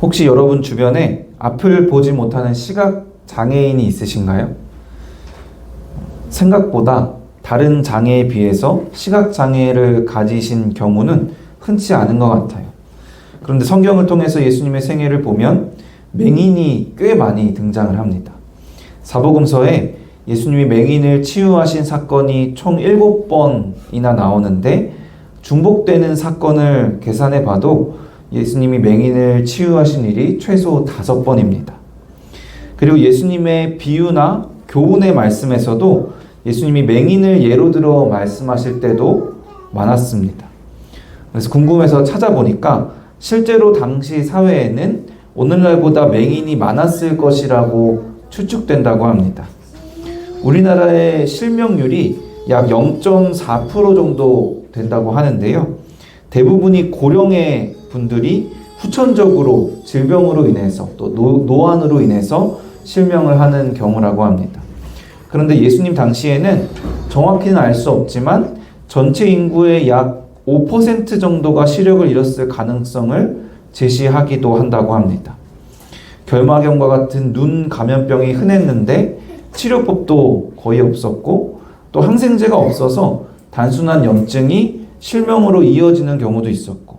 혹시 여러분 주변에 앞을 보지 못하는 시각 장애인이 있으신가요? 생각보다 다른 장애에 비해서 시각 장애를 가지신 경우는 흔치 않은 것 같아요. 그런데 성경을 통해서 예수님의 생애를 보면 맹인이 꽤 많이 등장을 합니다. 사복음서에 예수님이 맹인을 치유하신 사건이 총 7번이나 나오는데 중복되는 사건을 계산해 봐도 예수님이 맹인을 치유하신 일이 최소 5번입니다. 그리고 예수님의 비유나 교훈의 말씀에서도 예수님이 맹인을 예로 들어 말씀하실 때도 많았습니다. 그래서 궁금해서 찾아보니까 실제로 당시 사회에는 오늘날보다 맹인이 많았을 것이라고 추측된다고 합니다. 우리나라의 실명률이 약 0.4% 정도 된다고 하는데요. 대부분이 고령의 분들이 후천적으로 질병으로 인해서 또 노안으로 인해서 실명을 하는 경우라고 합니다. 그런데 예수님 당시에는 정확히는 알 수 없지만 전체 인구의 약 5% 정도가 시력을 잃었을 가능성을 제시하기도 한다고 합니다. 결막염과 같은 눈 감염병이 흔했는데 치료법도 거의 없었고 또 항생제가 없어서 단순한 염증이 실명으로 이어지는 경우도 있었고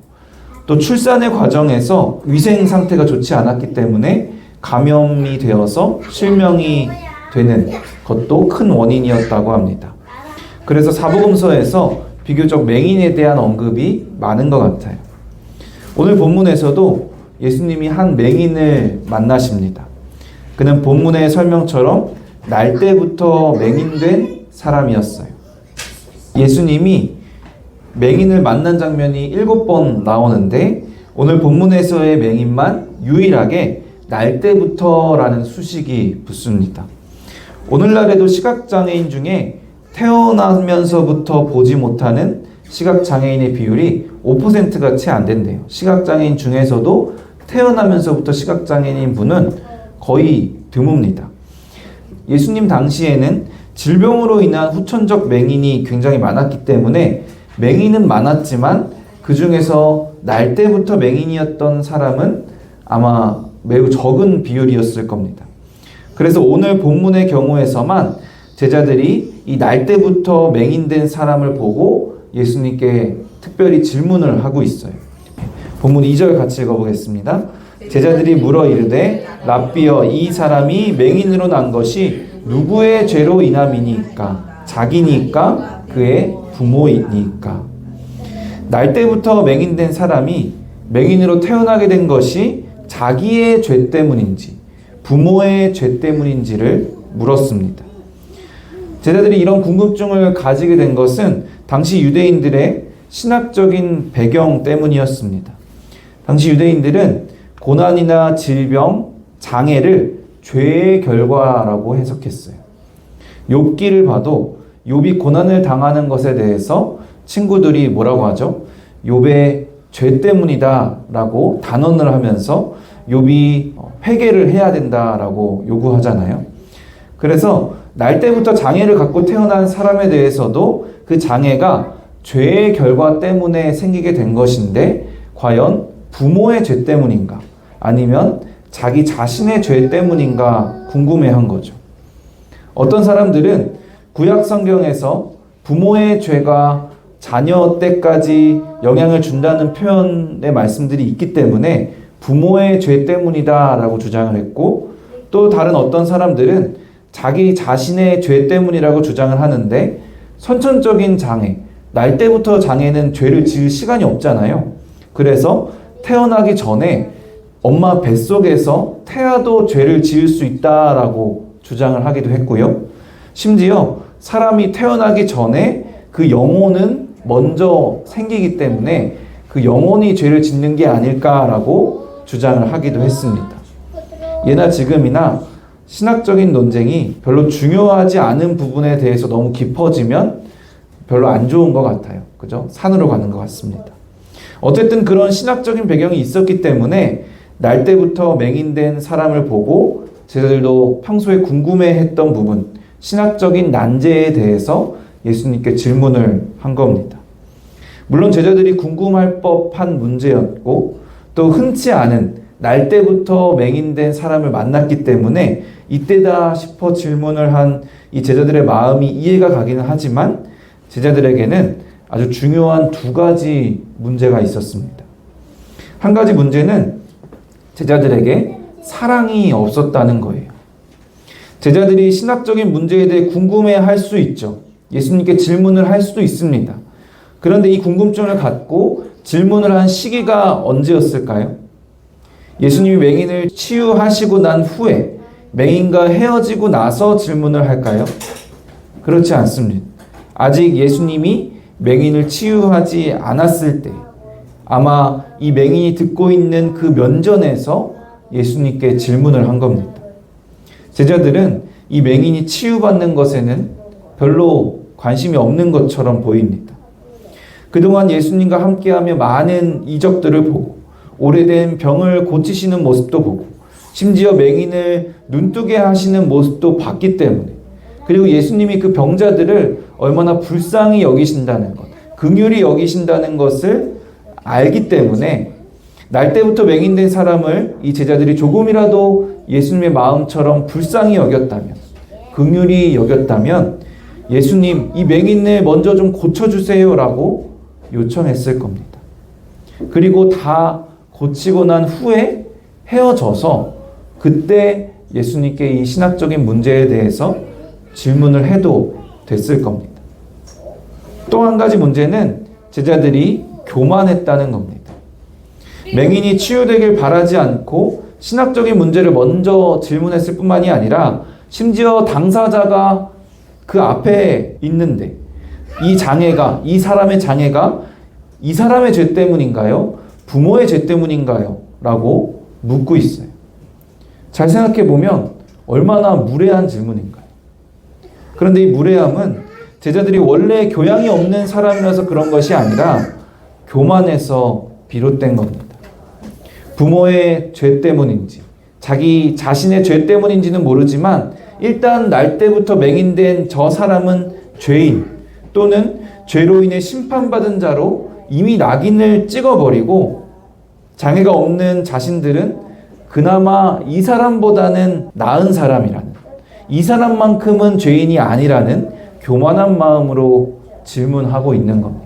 또 출산의 과정에서 위생 상태가 좋지 않았기 때문에 감염이 되어서 실명이 되는 것도 큰 원인이었다고 합니다. 그래서 사복음서에서 비교적 맹인에 대한 언급이 많은 것 같아요. 오늘 본문에서도 예수님이 한 맹인을 만나십니다. 그는 본문의 설명처럼 날 때부터 맹인된 사람이었어요. 예수님이 맹인을 만난 장면이 7번 나오는데 오늘 본문에서의 맹인만 유일하게 날 때부터라는 수식이 붙습니다. 오늘날에도 시각장애인 중에 태어나면서부터 보지 못하는 시각장애인의 비율이 5%가 채 안 된대요. 시각장애인 중에서도 태어나면서부터 시각장애인인 분은 거의 드뭅니다. 예수님 당시에는 질병으로 인한 후천적 맹인이 굉장히 많았기 때문에 맹인은 많았지만 그 중에서 날 때부터 맹인이었던 사람은 아마 매우 적은 비율이었을 겁니다. 그래서 오늘 본문의 경우에서만 제자들이 이 날 때부터 맹인된 사람을 보고 예수님께 특별히 질문을 하고 있어요. 본문 2절 같이 읽어보겠습니다. 제자들이 물어 이르되 랍비여 이 사람이 맹인으로 난 것이 누구의 죄로 인함이니까 자기니까 그의 부모이니까. 날 때부터 맹인된 사람이 맹인으로 태어나게 된 것이 자기의 죄 때문인지 부모의 죄 때문인지를 물었습니다. 제자들이 이런 궁금증을 가지게 된 것은 당시 유대인들의 신학적인 배경 때문이었습니다. 당시 유대인들은 고난이나 질병, 장애를 죄의 결과라고 해석했어요. 욥기를 봐도 욥이 고난을 당하는 것에 대해서 친구들이 뭐라고 하죠? 욥의 죄 때문이다 라고 단언을 하면서 욥이 회개를 해야 된다라고 요구하잖아요. 그래서 날 때부터 장애를 갖고 태어난 사람에 대해서도 그 장애가 죄의 결과 때문에 생기게 된 것인데 과연 부모의 죄 때문인가 아니면 자기 자신의 죄 때문인가 궁금해한 거죠. 어떤 사람들은 구약 성경에서 부모의 죄가 자녀 때까지 영향을 준다는 표현의 말씀들이 있기 때문에 부모의 죄 때문이다 라고 주장을 했고 또 다른 어떤 사람들은 자기 자신의 죄 때문이라고 주장을 하는데 선천적인 장애, 날 때부터 장애는 죄를 지을 시간이 없잖아요. 그래서 태어나기 전에 엄마 뱃속에서 태아도 죄를 지을 수 있다라고 주장을 하기도 했고요. 심지어 사람이 태어나기 전에 그 영혼은 먼저 생기기 때문에 그 영혼이 죄를 짓는 게 아닐까라고 주장을 하기도 했습니다. 예나 지금이나 신학적인 논쟁이 별로 중요하지 않은 부분에 대해서 너무 깊어지면 별로 안 좋은 것 같아요. 그죠? 산으로 가는 것 같습니다. 어쨌든 그런 신학적인 배경이 있었기 때문에 날 때부터 맹인된 사람을 보고 제자들도 평소에 궁금해했던 부분, 신학적인 난제에 대해서 예수님께 질문을 한 겁니다. 물론 제자들이 궁금할 법한 문제였고 또 흔치 않은 날 때부터 맹인된 사람을 만났기 때문에 이때다 싶어 질문을 한 이 제자들의 마음이 이해가 가기는 하지만 제자들에게는 아주 중요한 두 가지 문제가 있었습니다. 한 가지 문제는 제자들에게 사랑이 없었다는 거예요. 제자들이 신학적인 문제에 대해 궁금해할 수 있죠. 예수님께 질문을 할 수도 있습니다. 그런데 이 궁금증을 갖고 질문을 한 시기가 언제였을까요? 예수님이 맹인을 치유하시고 난 후에 맹인과 헤어지고 나서 질문을 할까요? 그렇지 않습니다. 아직 예수님이 맹인을 치유하지 않았을 때 아마 이 맹인이 듣고 있는 그 면전에서 예수님께 질문을 한 겁니다. 제자들은 이 맹인이 치유받는 것에는 별로 관심이 없는 것처럼 보입니다. 그동안 예수님과 함께하며 많은 이적들을 보고 오래된 병을 고치시는 모습도 보고 심지어 맹인을 눈뜨게 하시는 모습도 봤기 때문에 그리고 예수님이 그 병자들을 얼마나 불쌍히 여기신다는 것, 긍휼히 여기신다는 것을 알기 때문에 날 때부터 맹인된 사람을 이 제자들이 조금이라도 예수님의 마음처럼 불쌍히 여겼다면, 긍휼히 여겼다면 예수님 이 맹인을 먼저 좀 고쳐주세요라고 요청했을 겁니다. 그리고 다 고치고 난 후에 헤어져서 그때 예수님께 이 신학적인 문제에 대해서 질문을 해도 됐을 겁니다. 또 한 가지 문제는 제자들이 교만했다는 겁니다. 맹인이 치유되길 바라지 않고 신학적인 문제를 먼저 질문했을 뿐만이 아니라 심지어 당사자가 그 앞에 있는데 이 장애가, 이 사람의 장애가 이 사람의 죄 때문인가요? 부모의 죄 때문인가요? 라고 묻고 있어요. 잘 생각해 보면 얼마나 무례한 질문인가요? 그런데 이 무례함은 제자들이 원래 교양이 없는 사람이라서 그런 것이 아니라 교만해서 비롯된 겁니다. 부모의 죄 때문인지 자기 자신의 죄 때문인지는 모르지만 일단 날 때부터 맹인된 저 사람은 죄인 또는 죄로 인해 심판받은 자로 이미 낙인을 찍어버리고 장애가 없는 자신들은 그나마 이 사람보다는 나은 사람이라는, 이 사람만큼은 죄인이 아니라는 교만한 마음으로 질문하고 있는 겁니다.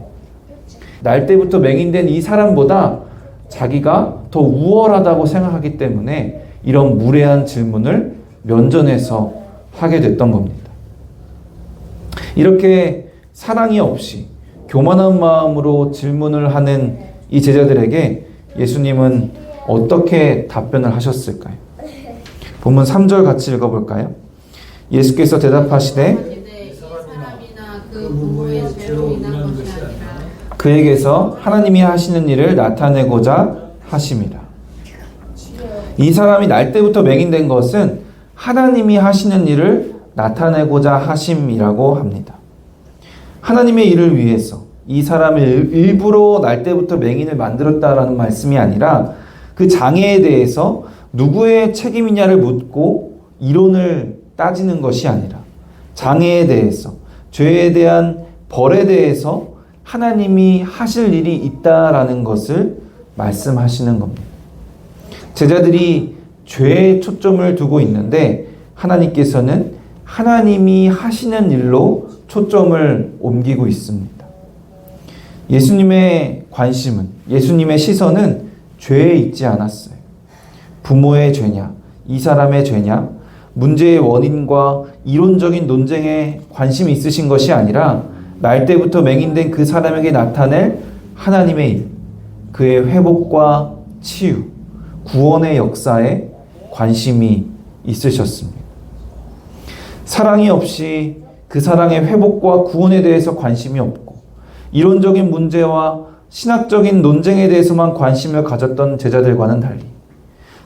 날 때부터 맹인된 이 사람보다 자기가 더 우월하다고 생각하기 때문에 이런 무례한 질문을 면전에서 하게 됐던 겁니다. 이렇게 사랑이 없이 교만한 마음으로 질문을 하는 이 제자들에게 예수님은 어떻게 답변을 하셨을까요? 본문 3절 같이 읽어볼까요? 예수께서 대답하시되 그에게서 하나님이 하시는 일을 나타내고자 하심이라. 이 사람이 날 때부터 맹인된 것은 하나님이 하시는 일을 나타내고자 하심이라고 합니다. 하나님의 일을 위해서 이 사람을 일부러 날 때부터 맹인을 만들었다라는 말씀이 아니라 그 장애에 대해서 누구의 책임이냐를 묻고 이론을 따지는 것이 아니라 장애에 대해서, 죄에 대한 벌에 대해서 하나님이 하실 일이 있다라는 것을 말씀하시는 겁니다. 제자들이 죄에 초점을 두고 있는데 하나님께서는 하나님이 하시는 일로 초점을 옮기고 있습니다. 예수님의 관심은, 예수님의 시선은 죄에 있지 않았어요. 부모의 죄냐, 이 사람의 죄냐, 문제의 원인과 이론적인 논쟁에 관심이 있으신 것이 아니라 날 때부터 맹인된 그 사람에게 나타낼 하나님의 일, 그의 회복과 치유, 구원의 역사에 관심이 있으셨습니다. 사랑이 없이 그 사랑의 회복과 구원에 대해서 관심이 없고 이론적인 문제와 신학적인 논쟁에 대해서만 관심을 가졌던 제자들과는 달리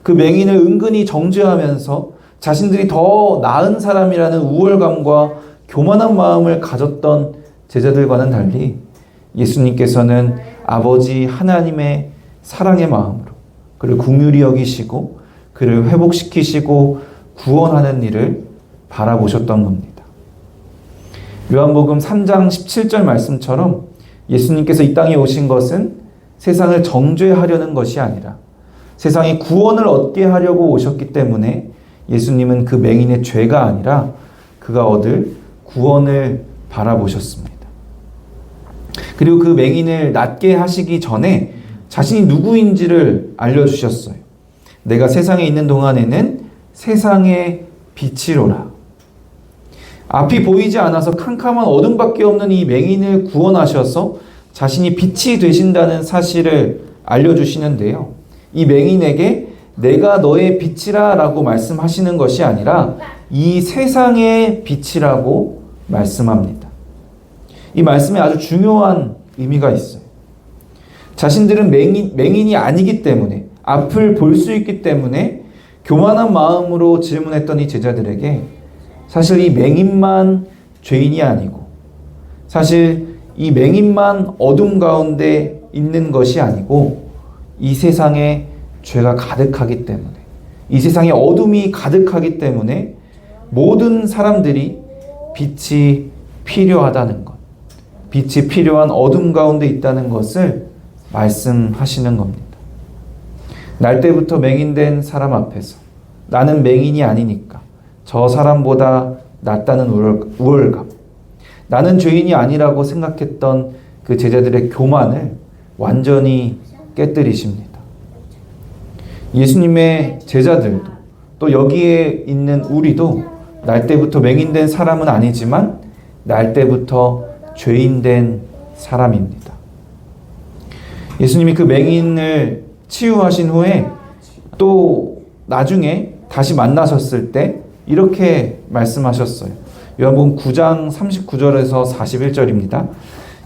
그 맹인을 은근히 정죄하면서 자신들이 더 나은 사람이라는 우월감과 교만한 마음을 가졌던 제자들과는 달리 예수님께서는 아버지 하나님의 사랑의 마음으로 그를 긍휼히 여기시고 그를 회복시키시고 구원하는 일을 바라보셨던 겁니다. 요한복음 3장 17절 말씀처럼 예수님께서 이 땅에 오신 것은 세상을 정죄하려는 것이 아니라 세상에 구원을 얻게 하려고 오셨기 때문에 예수님은 그 맹인의 죄가 아니라 그가 얻을 구원을 바라보셨습니다. 그리고 그 맹인을 낫게 하시기 전에 자신이 누구인지를 알려주셨어요. 내가 세상에 있는 동안에는 세상의 빛이로라. 앞이 보이지 않아서 캄캄한 어둠밖에 없는 이 맹인을 구원하셔서 자신이 빛이 되신다는 사실을 알려주시는데요. 이 맹인에게 내가 너의 빛이라 라고 말씀하시는 것이 아니라 이 세상의 빛이라고 말씀합니다. 이 말씀에 아주 중요한 의미가 있어요. 자신들은 맹인이 아니기 때문에, 앞을 볼 수 있기 때문에 교만한 마음으로 질문했던 이 제자들에게 사실 이 맹인만 죄인이 아니고, 사실 이 맹인만 어둠 가운데 있는 것이 아니고, 이 세상에 죄가 가득하기 때문에, 이 세상에 어둠이 가득하기 때문에 모든 사람들이 빛이 필요하다는 것, 빛이 필요한 어둠 가운데 있다는 것을 말씀하시는 겁니다. 날 때부터 맹인된 사람 앞에서 나는 맹인이 아니니까 저 사람보다 낫다는 우월감, 나는 죄인이 아니라고 생각했던 그 제자들의 교만을 완전히 깨뜨리십니다. 예수님의 제자들도 또 여기에 있는 우리도 날 때부터 맹인된 사람은 아니지만 날 때부터 죄인된 사람입니다. 예수님이 그 맹인을 치유하신 후에 또 나중에 다시 만나셨을 때 이렇게 말씀하셨어요. 요한복음 9장 39절에서 41절입니다.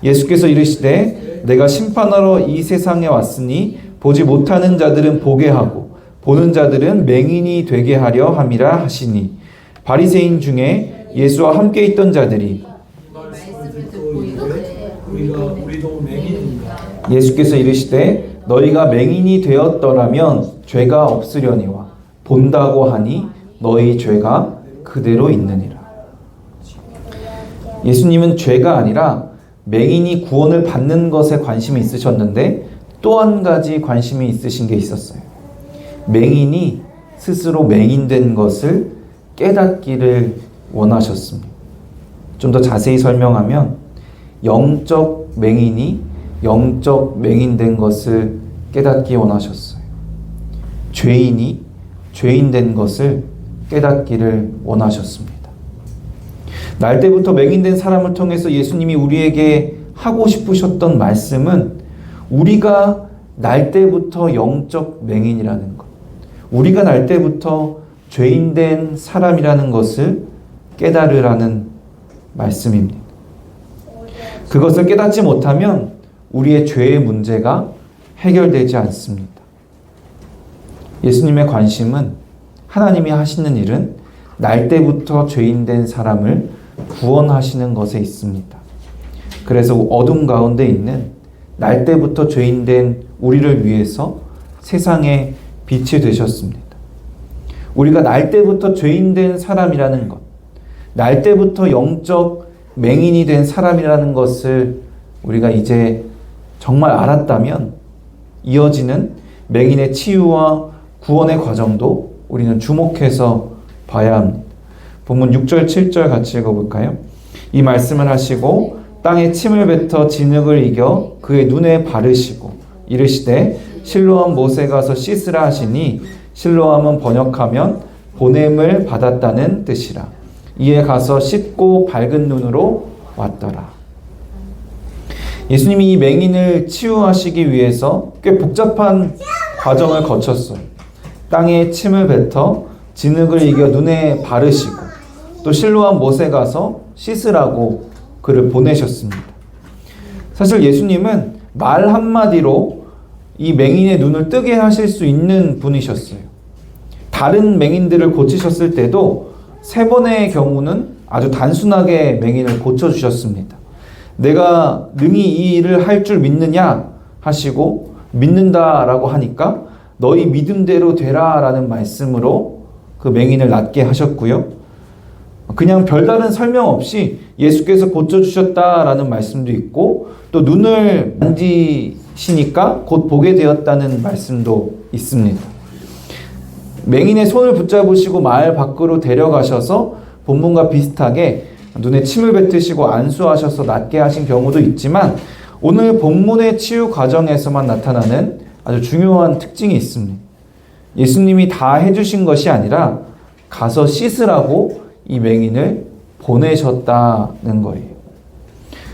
예수께서 이르시되 내가 심판하러 이 세상에 왔으니 보지 못하는 자들은 보게 하고 보는 자들은 맹인이 되게 하려 함이라 하시니, 바리새인 중에 예수와 함께 있던 자들이 예수께서 이르시되 너희가 맹인이 되었더라면 죄가 없으려니와 본다고 하니 너희 죄가 그대로 있느니라. 예수님은 죄가 아니라 맹인이 구원을 받는 것에 관심이 있으셨는데 또 한 가지 관심이 있으신 게 있었어요. 맹인이 스스로 맹인된 것을 깨닫기를 원하셨습니다. 좀 더 자세히 설명하면 영적 맹인이 영적 맹인된 것을 깨닫기 원하셨어요. 죄인이 죄인된 것을 깨닫기를 원하셨습니다. 날 때부터 맹인된 사람을 통해서 예수님이 우리에게 하고 싶으셨던 말씀은 우리가 날 때부터 영적 맹인이라는 것, 우리가 날 때부터 죄인된 사람이라는 것을 깨달으라는 말씀입니다. 그것을 깨닫지 못하면 우리의 죄의 문제가 해결되지 않습니다. 예수님의 관심은, 하나님이 하시는 일은 날 때부터 죄인된 사람을 구원하시는 것에 있습니다. 그래서 어둠 가운데 있는 날 때부터 죄인된 우리를 위해서 세상에 빛이 되셨습니다. 우리가 날 때부터 죄인된 사람이라는 것, 날 때부터 영적 맹인이 된 사람이라는 것을 우리가 이제 정말 알았다면 이어지는 맹인의 치유와 구원의 과정도 우리는 주목해서 봐야 합니다. 본문 6절 7절 같이 읽어볼까요? 이 말씀을 하시고 땅에 침을 뱉어 진흙을 이겨 그의 눈에 바르시고 이르시되 실로암 못에 가서 씻으라 하시니, 실로암은 번역하면 보냄을 받았다는 뜻이라. 이에 가서 씻고 밝은 눈으로 왔더라. 예수님이 이 맹인을 치유하시기 위해서 꽤 복잡한 과정을 거쳤어요. 땅에 침을 뱉어 진흙을 이겨 눈에 바르시고 또 실로암 못에 가서 씻으라고 그를 보내셨습니다. 사실 예수님은 말 한마디로 이 맹인의 눈을 뜨게 하실 수 있는 분이셨어요. 다른 맹인들을 고치셨을 때도 3번의 경우는 아주 단순하게 맹인을 고쳐주셨습니다. 내가 능히 이 일을 할 줄 믿느냐 하시고 믿는다라고 하니까 너희 믿음대로 되라 라는 말씀으로 그 맹인을 낫게 하셨고요. 그냥 별다른 설명 없이 예수께서 고쳐주셨다라는 말씀도 있고 또 눈을 만지시니까 곧 보게 되었다는 말씀도 있습니다. 맹인의 손을 붙잡으시고 마을 밖으로 데려가셔서 본문과 비슷하게 눈에 침을 뱉으시고 안수하셔서 낫게 하신 경우도 있지만, 오늘 본문의 치유 과정에서만 나타나는 아주 중요한 특징이 있습니다. 예수님이 다 해주신 것이 아니라 가서 씻으라고 이 맹인을 보내셨다는 거예요.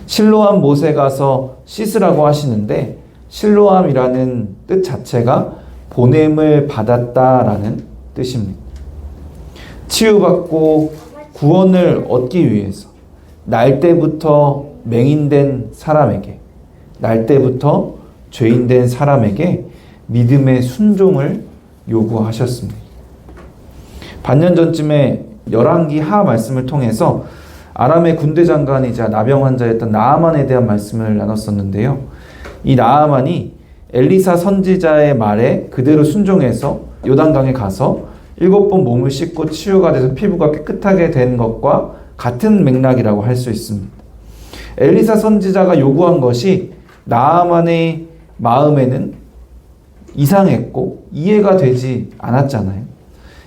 실로암 못에 가서 씻으라고 하시는데, 실로암이라는 뜻 자체가 보냄을 받았다라는 뜻입니다. 치유받고 구원을 얻기 위해서 날 때부터 맹인된 사람에게, 날 때부터 죄인된 사람에게 믿음의 순종을 요구하셨습니다. 반년 전쯤에 열왕기 하 말씀을 통해서 아람의 군대 장관이자 나병 환자였던 나아만에 대한 말씀을 나눴었는데요. 이 나아만이 엘리사 선지자의 말에 그대로 순종해서 요단강에 가서 7번 몸을 씻고 치유가 돼서 피부가 깨끗하게 된 것과 같은 맥락이라고 할 수 있습니다. 엘리사 선지자가 요구한 것이 나아만의 마음에는 이상했고 이해가 되지 않았잖아요.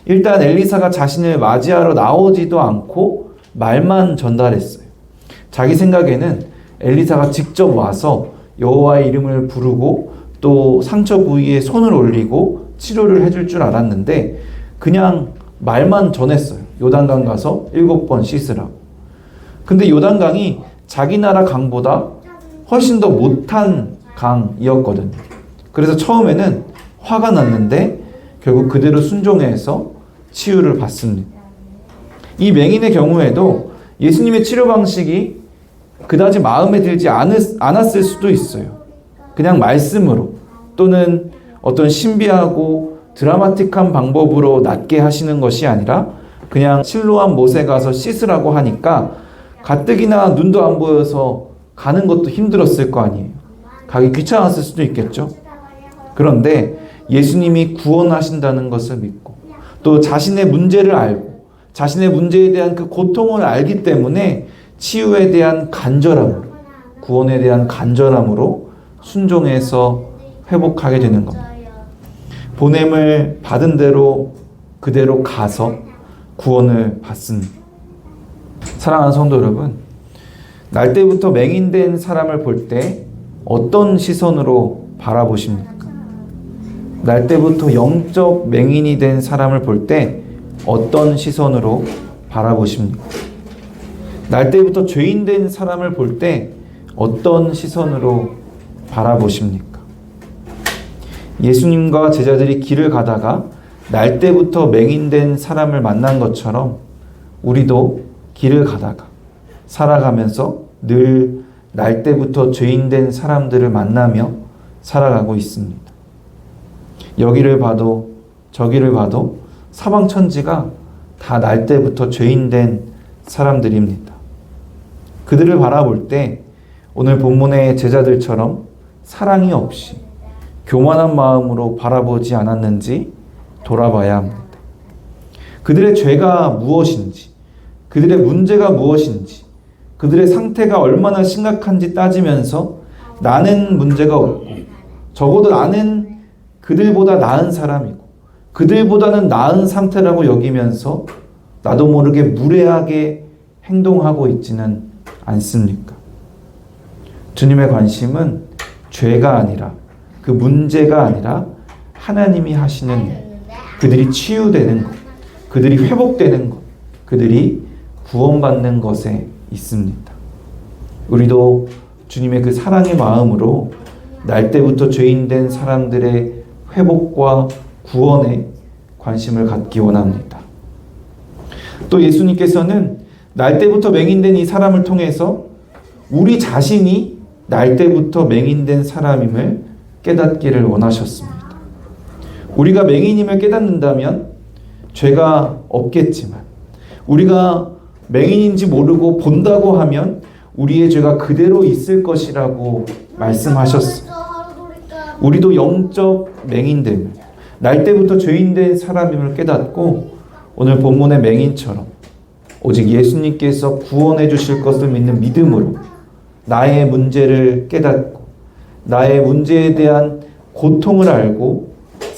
일단 엘리사가 자신을 맞이하러 나오지도 않고 말만 전달했어요. 자기 생각에는 엘리사가 직접 와서 여호와의 이름을 부르고 또 상처 부위에 손을 올리고 치료를 해줄 줄 알았는데, 그냥 말만 전했어요. 요단강 가서 7번 씻으라고. 근데 요단강이 자기 나라 강보다 훨씬 더 못한 강이었거든요. 그래서 처음에는 화가 났는데 결국 그대로 순종해서 치유를 받습니다. 이 맹인의 경우에도 예수님의 치료 방식이 그다지 마음에 들지 않았을 수도 있어요. 그냥 말씀으로 또는 어떤 신비하고 드라마틱한 방법으로 낫게 하시는 것이 아니라 그냥 실로암 못에 가서 씻으라고 하니까 가뜩이나 눈도 안 보여서 가는 것도 힘들었을 거 아니에요. 가기 귀찮았을 수도 있겠죠. 그런데 예수님이 구원하신다는 것을 믿고 또 자신의 문제를 알고 자신의 문제에 대한 그 고통을 알기 때문에 치유에 대한 간절함으로, 구원에 대한 간절함으로 순종해서 회복하게 되는 겁니다. 보냄을 받은 대로 그대로 가서 구원을 받습니다. 사랑하는 성도 여러분, 날 때부터 맹인된 사람을 볼 때 어떤 시선으로 바라보십니까? 날 때부터 영적 맹인이 된 사람을 볼 때 어떤 시선으로 바라보십니까? 날 때부터 죄인 된 사람을 볼 때 어떤 시선으로 바라보십니까? 예수님과 제자들이 길을 가다가 날 때부터 맹인된 사람을 만난 것처럼 우리도 길을 가다가 살아가면서 늘 날 때부터 죄인된 사람들을 만나며 살아가고 있습니다. 여기를 봐도 저기를 봐도 사방천지가 다 날 때부터 죄인된 사람들입니다. 그들을 바라볼 때 오늘 본문의 제자들처럼 사랑이 없이 교만한 마음으로 바라보지 않았는지 돌아봐야 합니다. 그들의 죄가 무엇인지, 그들의 문제가 무엇인지, 그들의 상태가 얼마나 심각한지 따지면서 나는 문제가 없고 적어도 나는 그들보다 나은 사람이고 그들보다는 나은 상태라고 여기면서 나도 모르게 무례하게 행동하고 있지는 않습니까? 주님의 관심은 죄가 아니라, 그 문제가 아니라 하나님이 하시는 그들이 치유되는 것, 그들이 회복되는 것, 그들이 구원받는 것에 있습니다. 우리도 주님의 그 사랑의 마음으로 날 때부터 죄인된 사람들의 회복과 구원에 관심을 갖기 원합니다. 또 예수님께서는 날 때부터 맹인된 이 사람을 통해서 우리 자신이 날 때부터 맹인된 사람임을 깨닫기를 원하셨습니다. 우리가 맹인임을 깨닫는다면 죄가 없겠지만, 우리가 맹인인지 모르고 본다고 하면 우리의 죄가 그대로 있을 것이라고 말씀하셨습니다. 우리도 영적 맹인됨을, 날 때부터 죄인된 사람임을 깨닫고 오늘 본문의 맹인처럼 오직 예수님께서 구원해 주실 것을 믿는 믿음으로 나의 문제를 깨닫고 나의 문제에 대한 고통을 알고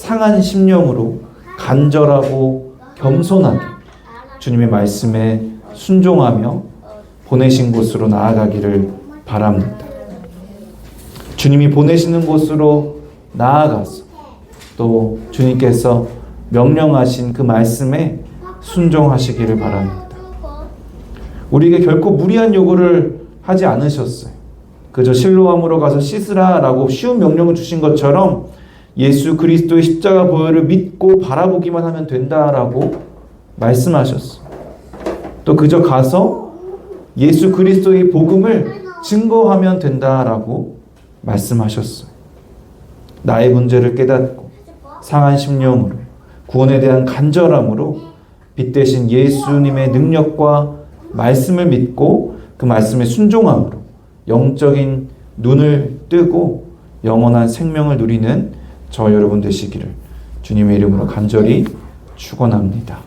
상한 심령으로 간절하고 겸손하게 주님의 말씀에 순종하며 보내신 곳으로 나아가기를 바랍니다. 주님이 보내시는 곳으로 나아가서 또 주님께서 명령하신 그 말씀에 순종하시기를 바랍니다. 우리에게 결코 무리한 요구를 하지 않으셨어요. 그저 실로암으로 가서 씻으라 라고 쉬운 명령을 주신 것처럼 예수 그리스도의 십자가 보혈을 믿고 바라보기만 하면 된다라고 말씀하셨어요. 또 그저 가서 예수 그리스도의 복음을 증거하면 된다라고 말씀하셨어요. 나의 문제를 깨닫고 상한 심령으로 구원에 대한 간절함으로 빛 대신 예수님의 능력과 말씀을 믿고 그 말씀에 순종함으로 영적인 눈을 뜨고 영원한 생명을 누리는 저 여러분 되시기를 주님의 이름으로 간절히 축원합니다.